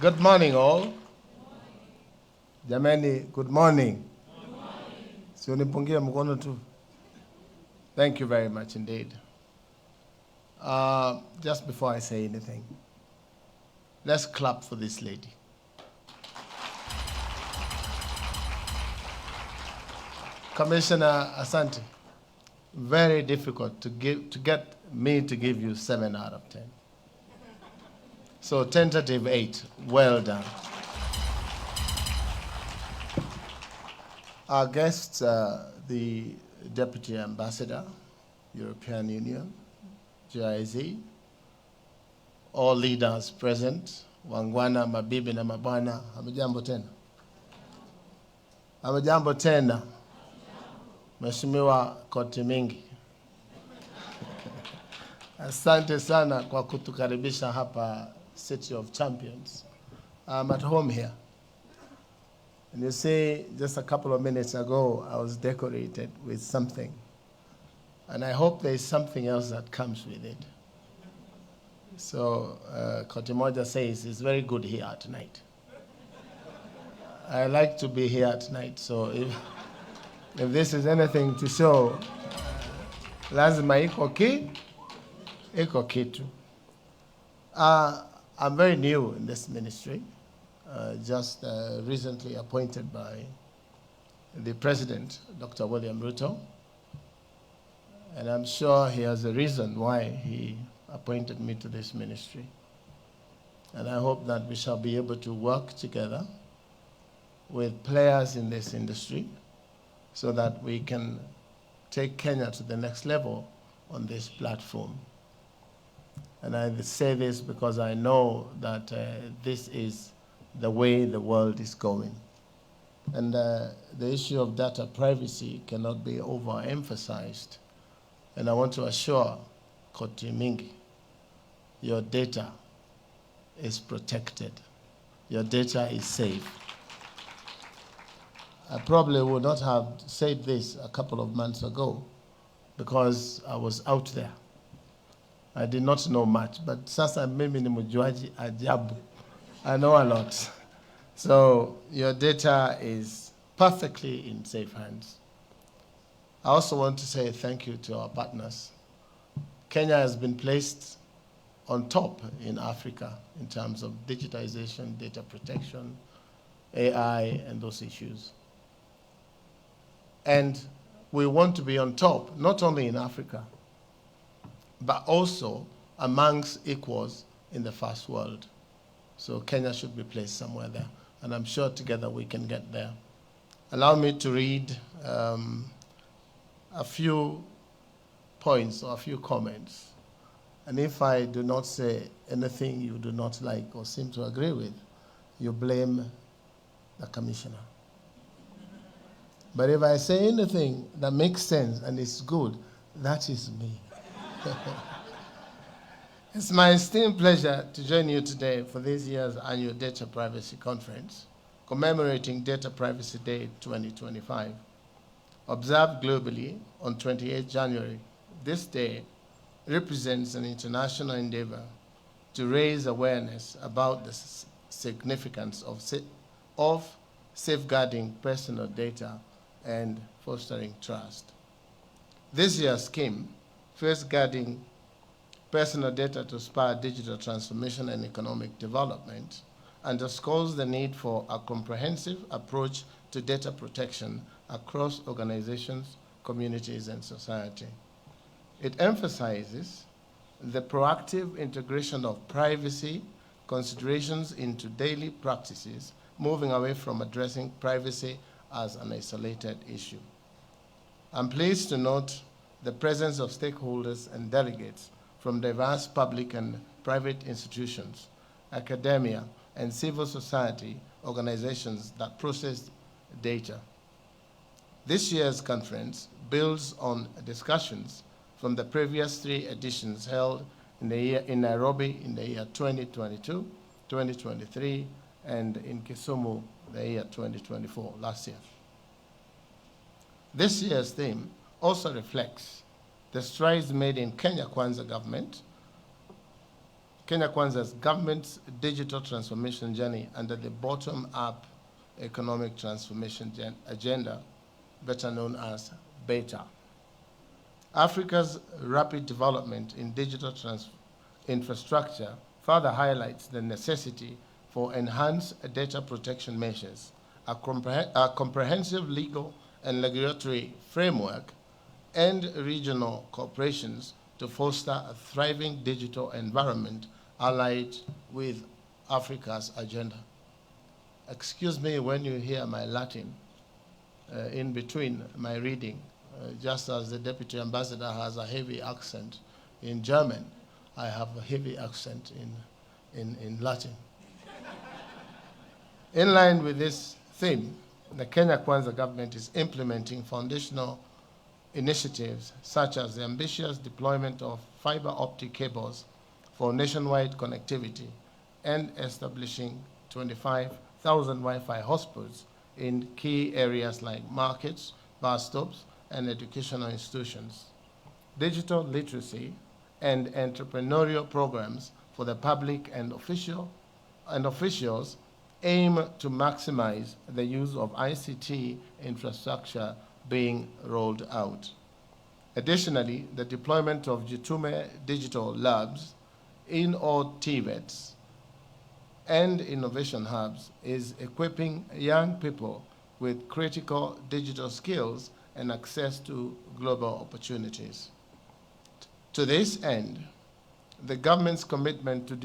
Good morning, all. Jamani, good morning. Good morning. Thank you very much indeed. Just before I say anything, let's clap for this lady. Commissioner Asante, very difficult to get me to give you 7 out of 10. So tentative 8, well done. Our guests, the Deputy Ambassador, European Union, GIZ, all leaders present, wangwana, mabibi na mabwana, hamjambo tena. Hamjambo tena. Mheshimiwa Koti Mingi. Asante sana kwa kutukaribisha hapa City of Champions. I'm at home here. And you see, just a couple of minutes ago, I was decorated with something. And I hope there's something else that comes with it. So, Kotimoja says it's very good here tonight. I like to be here tonight, so if this is anything to show, lazima iko kitu. I'm very new in this ministry, just recently appointed by the President, Dr. William Ruto, and I'm sure he has a reason why he appointed me to this ministry. And I hope that we shall be able to work together with players in this industry so that we can take Kenya to the next level on this platform. And I say this because I know that this is the way the world is going. And the issue of data privacy cannot be overemphasized. And I want to assure Koti Mingi, your data is protected. Your data is safe. I probably would not have said this a couple of months ago because I was out there. I did not know much, but sasa mimi ni mjuaji ajabu. I know a lot. So your data is perfectly in safe hands. I also want to say thank you to our partners. Kenya has been placed on top in Africa in terms of digitization, data protection, AI, and those issues. And we want to be on top, not only in Africa, but also amongst equals in the first world. So Kenya should be placed somewhere there. And I'm sure together we can get there. Allow me to read a few points or a few comments. And if I do not say anything you do not like or seem to agree with, you blame the commissioner. But if I say anything that makes sense and is good, that is me. It's my esteemed pleasure to join you today for this year's annual Data Privacy Conference, commemorating Data Privacy Day 2025. Observed globally on 28 January, this day represents an international endeavor to raise awareness about the significance of safeguarding personal data and fostering trust. This year's scheme, First Guarding Personal Data to Spur Digital Transformation and Economic Development, underscores the need for a comprehensive approach to data protection across organizations, communities, and society. It emphasizes the proactive integration of privacy considerations into daily practices, moving away from addressing privacy as an isolated issue. I'm pleased to note the presence of stakeholders and delegates from diverse public and private institutions, academia, and civil society organizations that process data. This year's conference builds on discussions from the previous 3 editions held in Nairobi in the year 2022, 2023, and in Kisumu the year 2024, last year. This year's theme also reflects the strides made in Kenya Kwanza government Kenya Kwanza's government's digital transformation journey under the bottom-up economic transformation agenda, better known as BETA. Africa's rapid development in digital infrastructure further highlights the necessity for enhanced data protection measures, a comprehensive legal and regulatory framework, and regional cooperations to foster a thriving digital environment allied with Africa's agenda. Excuse me when you hear my Latin in between my reading, just as the Deputy Ambassador has a heavy accent in German, I have a heavy accent in Latin. In line with this theme, the Kenya Kwanza government is implementing foundational initiatives such as the ambitious deployment of fiber optic cables for nationwide connectivity and establishing 25,000 Wi-Fi hotspots in key areas like markets, bus stops, and educational institutions. Digital literacy and entrepreneurial programs for the public and officials aim to maximize the use of ICT infrastructure being rolled out. Additionally, the deployment of Jitume digital labs in all TVETs and innovation hubs is equipping young people with critical digital skills and access to global opportunities. To this end, the government's commitment to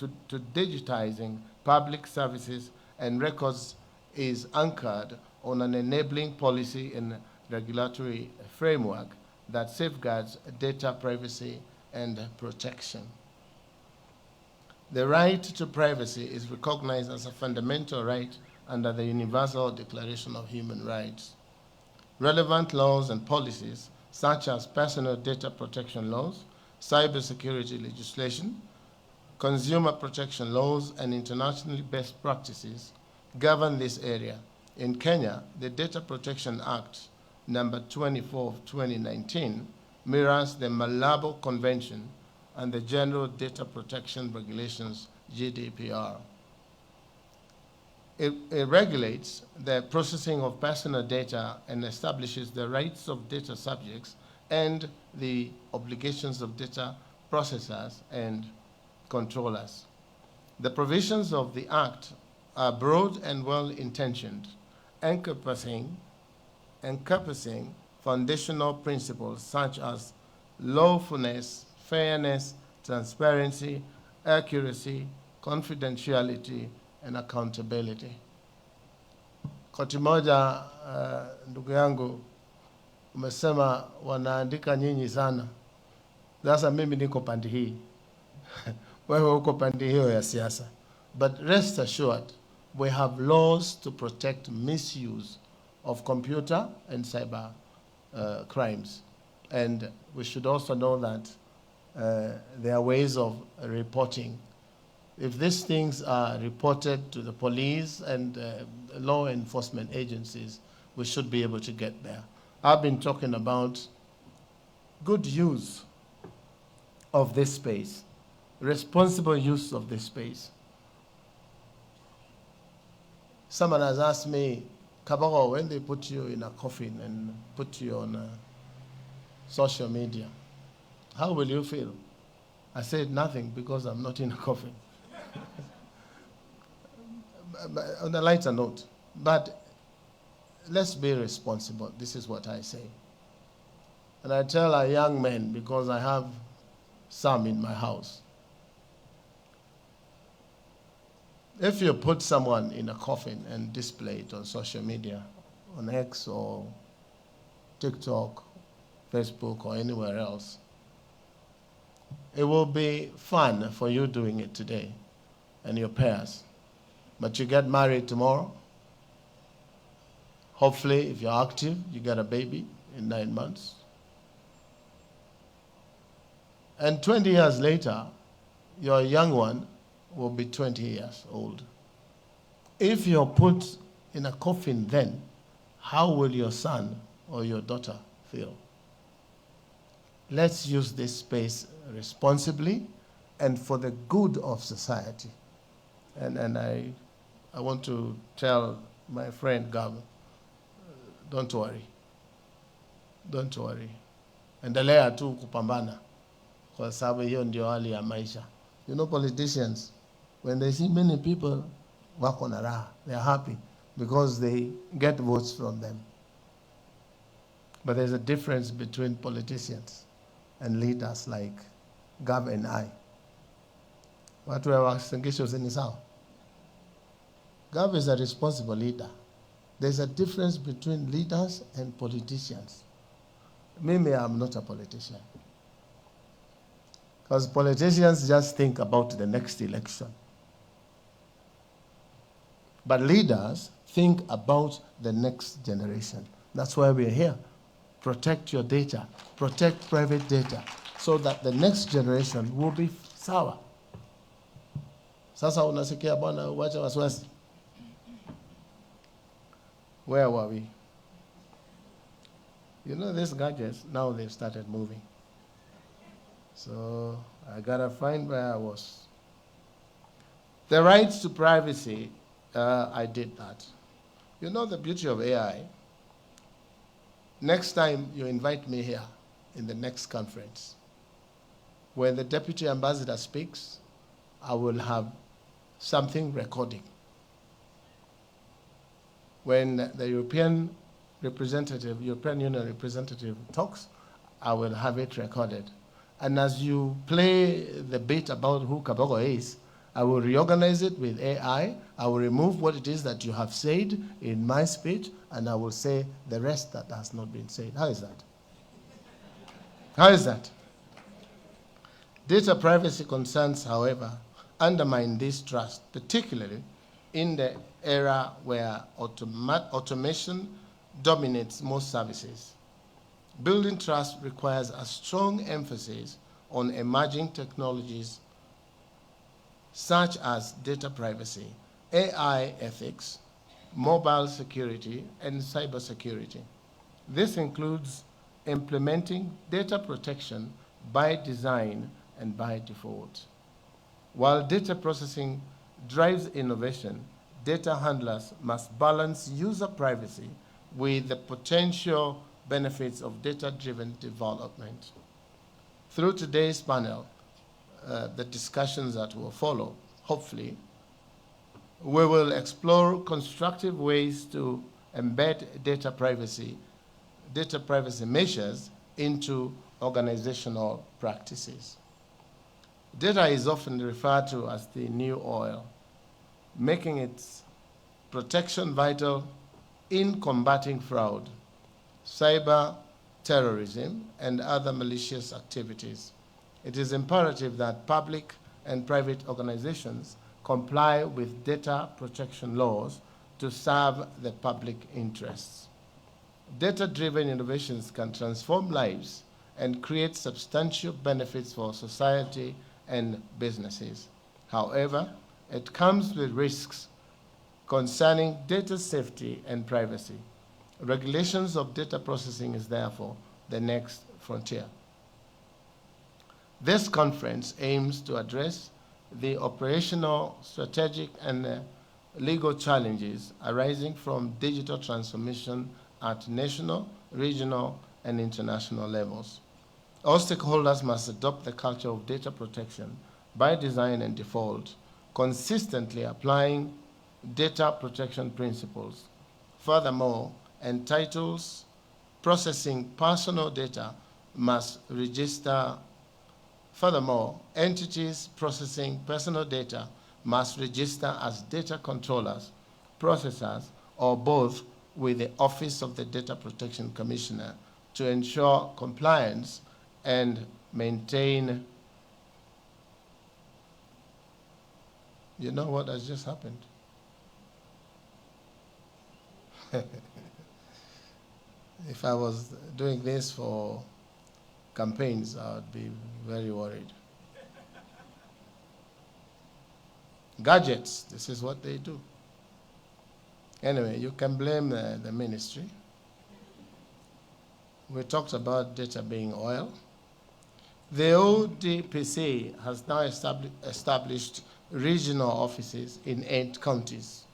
digitizing public services and records is anchored on an enabling policy and regulatory framework that safeguards data privacy and protection. The right to privacy is recognized as a fundamental right under the Universal Declaration of Human Rights. Relevant laws and policies, such as personal data protection laws, cybersecurity legislation, consumer protection laws, and internationally best practices, govern this area. In Kenya, the Data Protection Act, number 24 of 2019, mirrors the Malabo Convention and the General Data Protection Regulations, GDPR. It regulates the processing of personal data and establishes the rights of data subjects and the obligations of data processors and controllers. The provisions of the Act are broad and well-intentioned, encompassing foundational principles such as lawfulness, fairness, transparency, accuracy, confidentiality, and accountability. Koti moja, ndugu yangu, umesema wanaandika nyinyi sana. Sasa mimi niko pande hii. Wewe uko pande hiyo ya siasa. But rest assured, we have laws to protect misuse of computer and cyber crimes. And we should also know that there are ways of reporting. If these things are reported to the police and law enforcement agencies, we should be able to get there. I've been talking about good use of this space, responsible use of this space. Someone has asked me, Kabogo, when they put you in a coffin and put you on social media, how will you feel? I said nothing because I'm not in a coffin. On a lighter note, but let's be responsible. This is what I say. And I tell our young men, because I have some in my house, if you put someone in a coffin and display it on social media, on X or TikTok, Facebook, or anywhere else, it will be fun for you doing it today and your peers. But you get married tomorrow. Hopefully, if you're active, you get a baby in 9 months. And 20 years later, your young one will be 20 years old. If you're put in a coffin then, how will your son or your daughter feel? Let's use this space responsibly and for the good of society. And I want to tell my friend Gab, don't worry. Don't worry. Endelea tu kupambana kwa sababu hiyo ndio hali ya maisha. You know, politicians, when they see many people wako na raha, they are happy because they get votes from them. But there's a difference between politicians and leaders like Gab and I. Watu wa Gishu ni sawa. Gab is a responsible leader. There's a difference between leaders and politicians. Maybe I'm not a politician. Because politicians just think about the next election. But leaders think about the next generation. That's why we're here. Protect your data. Protect private data so that the next generation will be sawa. Sasa unasikia bwana wacha wasiwasi. Where were we? You know, these gadgets, now they've started moving. So I gotta find where I was. The rights to privacy, I did that. You know the beauty of AI? Next time you invite me here in the next conference, when the deputy ambassador speaks, I will have something recording. When the European Union representative talks, I will have it recorded. And as you play the bit about who Kabogo is, I will reorganize it with AI. I will remove what it is that you have said in my speech, and I will say the rest that has not been said. How is that? How is that? Data privacy concerns, however, undermine this trust, particularly in the era where automation dominates most services. Building trust requires a strong emphasis on emerging technologies such as data privacy, AI ethics, mobile security, and cybersecurity. This includes implementing data protection by design and by default. While data processing drives innovation, data handlers must balance user privacy with the potential benefits of data-driven development. Through today's panel, the discussions that will follow, hopefully, we will explore constructive ways to embed data privacy measures into organizational practices. Data is often referred to as the new oil, making its protection vital in combating fraud, cyber terrorism, and other malicious activities. It is imperative that public and private organizations comply with data protection laws to serve the public interests. Data-driven innovations can transform lives and create substantial benefits for society and businesses. However, it comes with risks concerning data safety and privacy. Regulations of data processing is therefore the next frontier. This conference aims to address the operational, strategic, and legal challenges arising from digital transformation at national, regional, and international levels. All stakeholders must adopt the culture of data protection by design and default, consistently applying data protection principles. Furthermore, entities processing personal data must register as data controllers, processors, or both with the Office of the Data Protection Commissioner to ensure compliance and maintain. You know what has just happened? If I was doing this for campaigns, I would be very worried. Gadgets, this is what they do. Anyway, you can blame the ministry. We talked about data being oil. The ODPC has now established regional offices in 8 counties.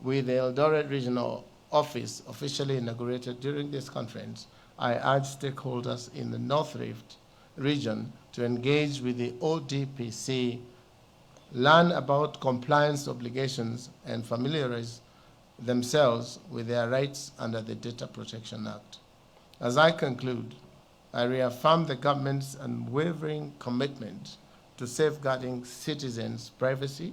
With the Eldoret Regional Office officially inaugurated during this conference, I urge stakeholders in the North Rift region to engage with the ODPC, learn about compliance obligations, and familiarize themselves with their rights under the Data Protection Act. As I conclude, I reaffirm the government's unwavering commitment to safeguarding citizens' privacy,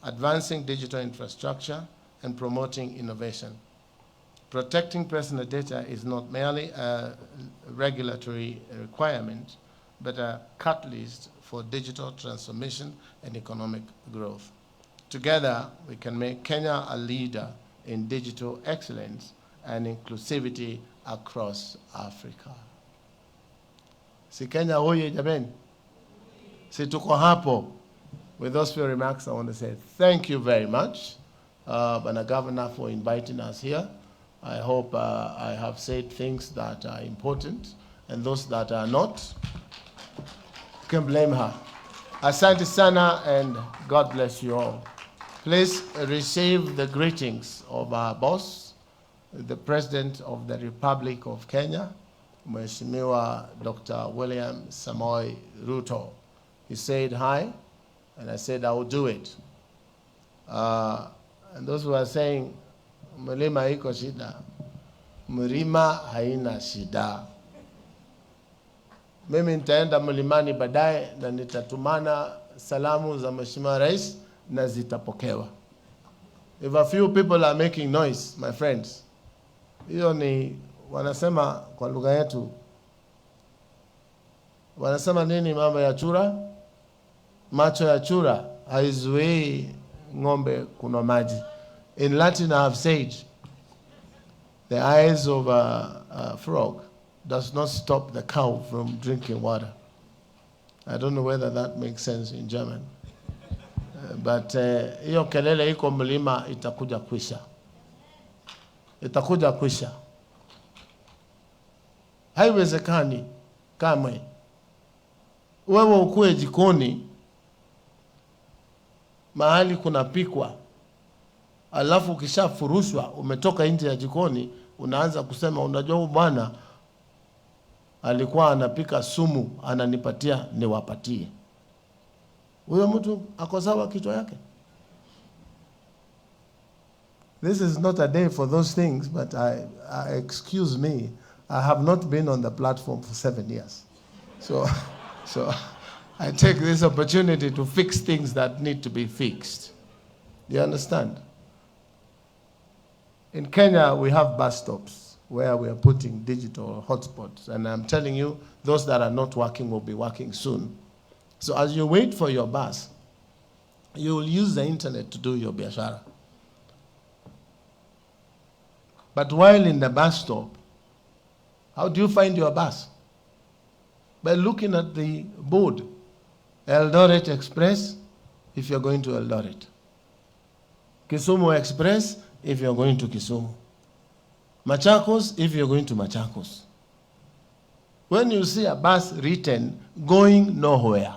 advancing digital infrastructure, and promoting innovation. Protecting personal data is not merely a regulatory requirement, but a catalyst for digital transformation and economic growth. Together, we can make Kenya a leader in digital excellence and inclusivity across Africa. Si Kenya hoye jameni? Si tuko hapo? With those few remarks, I want to say thank you very much, Bwana Governor, for inviting us here. I hope I have said things that are important, and those that are not, you can blame her. Asante sana, and God bless you all. Please receive the greetings of our boss, the President of the Republic of Kenya, Mheshimiwa Dr. William Samoei Ruto. He said hi, and I said I will do it. And those who are saying, Mlima iko shida, mlima haina shida. Mimi nitaenda mlimani baadaye na nitatumana salamu za Mheshimiwa Rais na zitapokewa. If a few people are making noise, my friends, hiyo ni wanasema kwa lugha yetu, wanasema nini mambo ya chura? Macho ya chura haizuii ng'ombe kunywa maji. In Latin, I have said, the eyes of a frog does not stop the cow from drinking water. I don't know whether that makes sense in German. But hiyo kelele iko mlima itakuja kwisha. Itakuja kwisha. Haiwezekani kamwe wewe ukue jikoni mahali kunapikwa, alafu ukishafurushwa umetoka nje ya jikoni unaanza kusema unajua huyu bwana alikuwa anapika sumu ananipatia niwapatie. Huyo mtu ako sawa kichwa yake? This is not a day for those things, but excuse me, I have not been on the platform for 7 years. So I take this opportunity to fix things that need to be fixed. Do you understand? In Kenya, we have bus stops where we are putting digital hotspots. And I'm telling you, those that are not working will be working soon. So as you wait for your bus, you will use the internet to do your biashara. But while in the bus stop, how do you find your bus? By looking at the board. Eldoret Express, if you're going to Eldoret. Kisumu Express, if you're going to Kisumu. Machakos, if you're going to Machakos. When you see a bus written, going nowhere,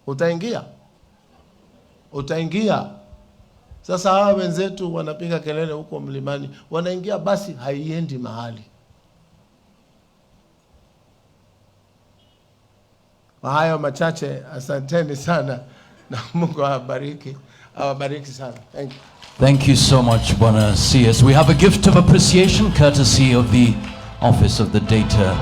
utaingia. Utaingia. Sasa hawa wenzetu wanapiga kelele huko mlimani, wanaingia basi haiendi mahali. Kwa hayo machache, asanteni sana na Mungu awabariki. Awabariki sana. Thank you. Thank you so much, Bwana CS. We have a gift of appreciation courtesy of the Office of the Data